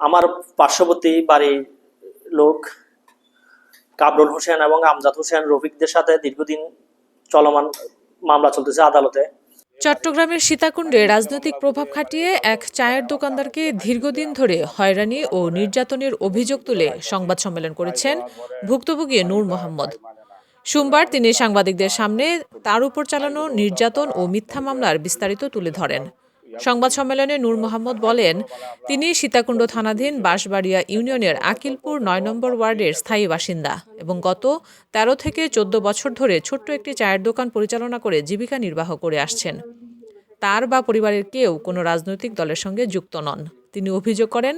আমার পার্শ্ববর্তী বাড়ির লোক কামরুল হোসেন এবং আমজাদ হোসেন রফিকদের সাথে দীর্ঘদিন চলমান মামলা চলতেছে আদালতে। চট্টগ্রামের সীতাকুণ্ডে রাজনৈতিক প্রভাব খাটিয়ে এক চায়ের দোকানদারকে দীর্ঘদিন ধরে হয়রানি ও নির্যাতনের অভিযোগ তুলে সংবাদ সম্মেলন করেছেন ভুক্তভোগী নূর মোহাম্মদ। সোমবার তিনি সাংবাদিকদের সামনে তার উপর চালানো নির্যাতন ও মিথ্যা মামলার বিস্তারিত তুলে ধরেন। সংবাদ সম্মেলনে নূর মোহাম্মদ বলেন, তিনি সীতাকুণ্ড থানাধীন বাঁশবাড়িয়া ইউনিয়নের আকিলপুর ৯ নম্বর ওয়ার্ডের স্থায়ী বাসিন্দা এবং গত ১৩ থেকে ১৪ বছর ধরে ছোট্ট একটি চায়ের দোকান পরিচালনা করে জীবিকা নির্বাহ করে আসছেন। তার বা পরিবারের কেউ কোনো রাজনৈতিক দলের সঙ্গে যুক্ত নন। তিনি অভিযোগ করেন,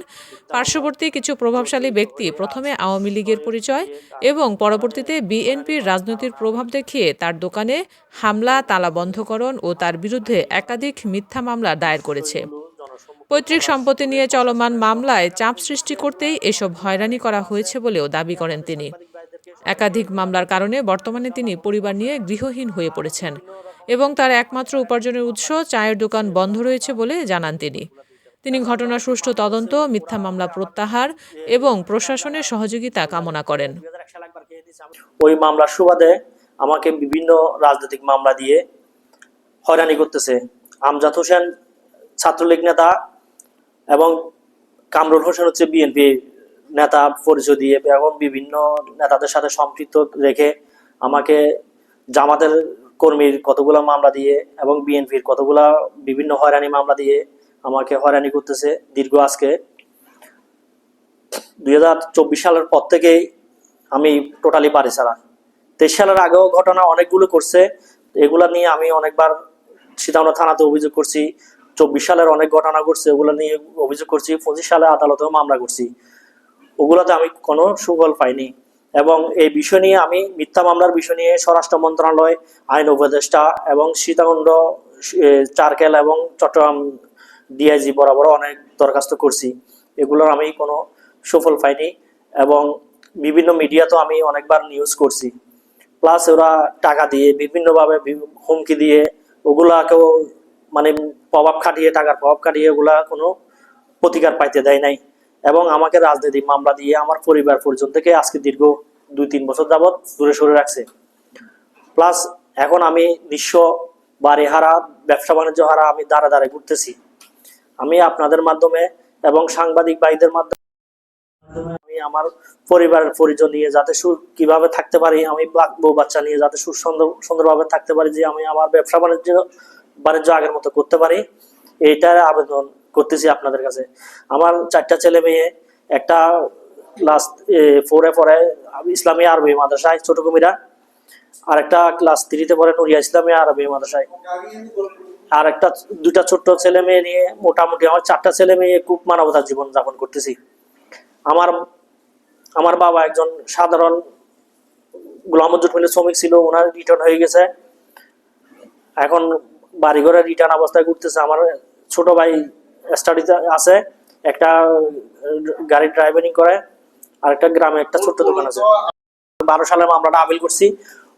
পার্শ্ববর্তী কিছু প্রভাবশালী ব্যক্তি প্রথমে আওয়ামী লীগের পরিচয় এবং পরবর্তীতে বিএনপির রাজনৈতিক প্রভাব দেখিয়ে তার দোকানে হামলা, তালাবন্ধকরণ ও তার বিরুদ্ধে একাধিক মিথ্যা মামলা দায়ের করেছে। পৈতৃক সম্পত্তি নিয়ে চলমান মামলায় চাপ সৃষ্টি করতেই এসব হয়রানি করা হয়েছে বলেও দাবি করেন তিনি। একাধিক মামলার কারণে বর্তমানে তিনি পরিবার নিয়ে গৃহহীন হয়ে পড়েছেন এবং তার একমাত্র উপার্জনের উৎস চায়ের দোকান বন্ধ রয়েছে বলে জানান তিনি। তিনি ঘটনার সুষ্ঠু তদন্ত, মিথ্যা মামলা প্রত্যাহার এবং প্রশাসনের সহযোগিতা কামনা করেন। ওই মামলার সুবাদে আমাকে বিভিন্ন রাজনৈতিক মামলা দিয়ে হয়রানি করতেছে। আমজাদ হোসেন ছাত্রলীগ নেতা এবং কামরুল হোসেন হচ্ছে বিএনপি নেতা পরিচয় দিয়ে এবং বিভিন্ন নেতাদের সাথে সম্পৃক্ত রেখে আমাকে জামাতের কর্মীর কতগুলা মামলা দিয়ে এবং বিএনপির কতগুলা বিভিন্ন হয়রানি মামলা দিয়ে আমাকে হয়রানি করতেছে। দীর্ঘ আজকে 2024 সালের পর থেকেই আমি টোটালি বাড়ি ছাড়া। 23 সালের আগেও ঘটনা অনেকগুলো করছে, এগুলা নিয়ে আমি অনেকবার সীতাকুণ্ড থানাতে অভিযোগ করছি। 24 সালের অনেক ঘটনা ঘটছে, ওগুলো নিয়ে অভিযোগ করছি। 25 সালে আদালতেও মামলা করছি, ওগুলোতে আমি কোনো সুফল পাইনি। এবং এই বিষয় নিয়ে আমি মিথ্যা মামলার বিষয় নিয়ে স্বরাষ্ট্র মন্ত্রণালয়, আইন উপদেষ্টা এবং সীতাকুণ্ড চারকেল এবং চট্টগ্রাম ডিআইজি বরাবর অনেক দরখাস্ত করছি, এগুলোর আমি কোনো সুফল পাইনি। এবং বিভিন্ন মিডিয়াতেও আমি অনেকবার নিউজ করছি। প্লাস ওরা টাকা দিয়ে বিভিন্নভাবে হুমকি দিয়ে ওগুলাকেও মানে প্রভাব খাটিয়ে, টাকার প্রভাব খাটিয়ে ওগুলা কোনো প্রতিকার পাইতে দেয় নাই। এবং আমাকে রাজনৈতিক মামলা দিয়ে আমার পরিবার পরিজন থেকে আজকে দীর্ঘ 2-3 বছর যাবৎ দূরে সরে রাখছে। প্লাস এখন আমি নিঃস্ব, বাড়ি হারা, ব্যবসা বাণিজ্য হারা, আমি দাঁড়ে দাঁড়ে ঘুরতেছি। আমি আপনাদের মাধ্যমে এবং সাংবাদিক ভাইদের মাধ্যমে আমি আমার পরিবারের পরিজন নিয়ে যাতে কিভাবে থাকতে পারি, আমি বউ বাচ্চা নিয়ে যাতে সুন্দরভাবে থাকতে পারি, যে আমি আমার ব্যবসা বাণিজ্য আগের মতো করতে পারি, এইটার আবেদন করতেছি আপনাদের কাছে। আমার 4টা ছেলে মেয়ে, একটা ক্লাস 4-এ পড়ে ইসলামী আরবি মাদ্রাসায় ছোট কুমিরা, আর একটা ক্লাস 3-তে পড়ে নুরিয়া ইসলামী আরবি মাদ্রাসায়, আর একটা 2টা ছোট্ট ছেলে মেয়ে নিয়ে মোটামুটি আমার 4টা ছেলে মেয়ে খুব মানবতার জীবন যাপন করতেছি। আমার বাবা একজন সাধারণ গোলামজুর মিলে শ্রমিক ছিল, ওনার রিটার্ন হয়ে গেছে, এখন বাড়িঘরে রিটার্ন অবস্থায় ঘুরতেছে। আমার ছোট ভাই স্টাডিতে আছে, একটা গাড়ি ড্রাইভিং করে, আর একটা গ্রামে একটা ছোট্ট দোকান আছে। 12 সালে মামলাটা আপিল করছি।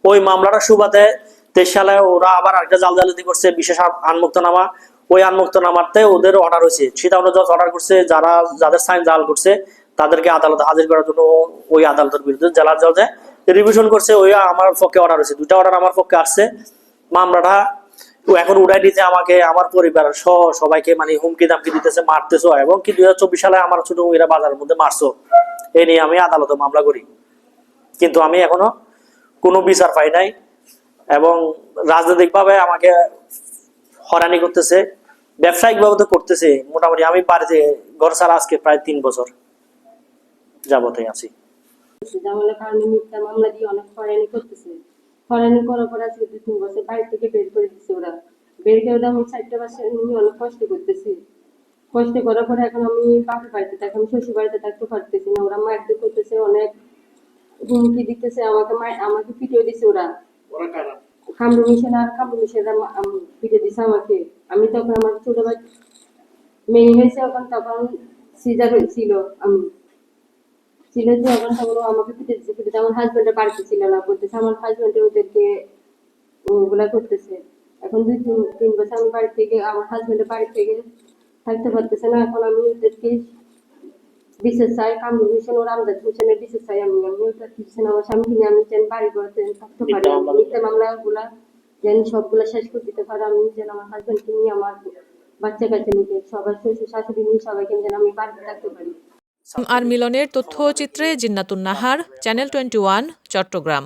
ওই মামলাটা সুবাদে 23 সালে ওরা আবার একটা জালজালিতি করছে, বিশেষ আনমুক্তনামা। ওই আনমুক্তনামাতে ওদের অর্ডার হয়েছে, সীতাকুণ্ড জজ অর্ডার করছে, যাদের সাইন জাল করছে তাদেরকে আদালতে হাজির করার জন্য। ওই আদালতের বিরুদ্ধে জেলার জজে রিভিশন করছে, ওই আমার পক্ষে অর্ডার হয়েছে, 2টা অর্ডার আমার পক্ষে আসছে। মামলাটা এখন উড়াই দিতে আমাকে, আমার পরিবার সবাইকে মানে হুমকি দামকি দিতেছে, মারতেছো, এবং কি 2024 সালে আমার ছোট মেয়েরা বাজারের মধ্যে মারছো, এই নিয়ে আমি আদালতে মামলা করি। কিন্তু আমি এখনো কোনো বিচার পাই নাই এবং রাজনৈতিক ভাবে আমাকে হয়রানি করতেছে, ব্যবসায়িক ভাবে তো করতেছে। মোটামুটি আমি বাড়িতে ঘর ছাড়া আজকে প্রায় 3 বছর যাবতে আছি। জামালের কারণে মিথ্যা মামলা দিয়ে অনেক হয়রানি করতেছে। হয়রানি করার পর আজকে 2-3 বছর বাড়ি থেকে বের করে দিচ্ছে ওরা। বের করে আমি 4টা বাসা নিয়ে অনেক কষ্ট করতেছি। কষ্ট করার পরে এখন আমি বাপের বাড়িতে থাকি, আমি শ্বশুর বাড়িতে থাকতে পারতেছি না। ওরা মারধর করতেছে, অনেক হুমকি দিতেছে, আমাকে পিটিয়ে দিচ্ছে ওরা। কামরু মিশেরা পিটিয়ে দিচ্ছে আমাকে। আমি তখন আমার ছোট ভাই মেয়ে হয়েছে, তখন সিজার হয়েছিল, আমি ছিল যে এখন তখন আমাকে পিটিয়ে আমার হাজবেন্ডের বাড়িতে ছিল না, বলতেছে আমার হাজবেন্ডের ওদেরকে ওগুলা করতেছে। এখন 2-3 বছর আমি বাড়ি থেকে, আমার হাজবেন্ডের বাড়ি থেকে থাকতে পারতেছে না। এখন আমি ওদেরকে বিশেষ চাই কামরুল হোসেন ও রামদাস হোসেনের বিশেষ চাই আমিও চাচ্ছি আমার স্বামীকে নিয়ে আমি যেন বাড়ি ঘরতে থাকতে পারি, মিথ্যা মামলাগুলা যেন সবগুলা শেষ করে দিতে পারি, আমি যেন আমার হাজবেন্ডকে নিয়ে আমার বাচ্চা কাছে নিতে সবার শ্বশুর শাশুড়ি নিয়ে সবাইকে যেন আমি বাড়িতে থাকতে পারি। আর মিলনের তথ্য ও চিত্রে জিন্নাতুন নাহার, চ্যানেল 21, চট্টগ্রাম।